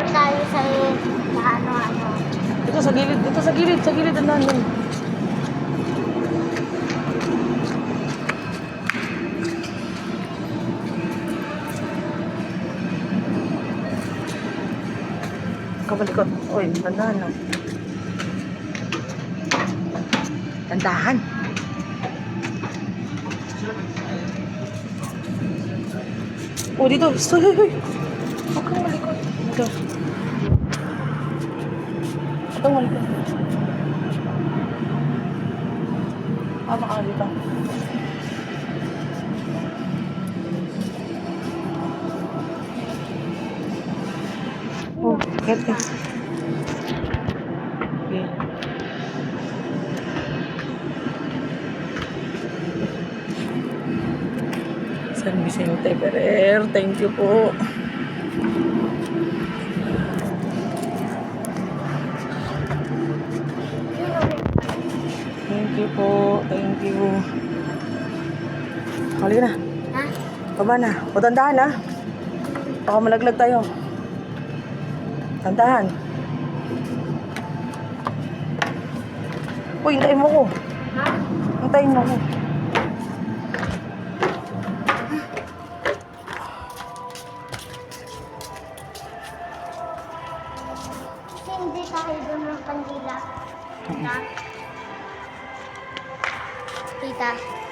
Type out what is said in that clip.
tayo sa ano-ano. Dito sa gilid, sa gilid ang daan yun. Kabalikot. Uy, tandaan lang. Tandahan. Oh, dito. Stoy, hoy, hoy. Huwag kang malikot. Dito. Huwag kang malikot. Baka dito. Oh, get it. Okay. San Vicente Ferrer, thank you po. Thank you po, thank you. Halika na. Ha? Baba na. O, tandahan ha. Baka malaglag tayo. Tandahan. Uy, hintayin mo ko. Ha? Hintayin mo ko. Hindi tayo doon ng kandila. Tita. Tita.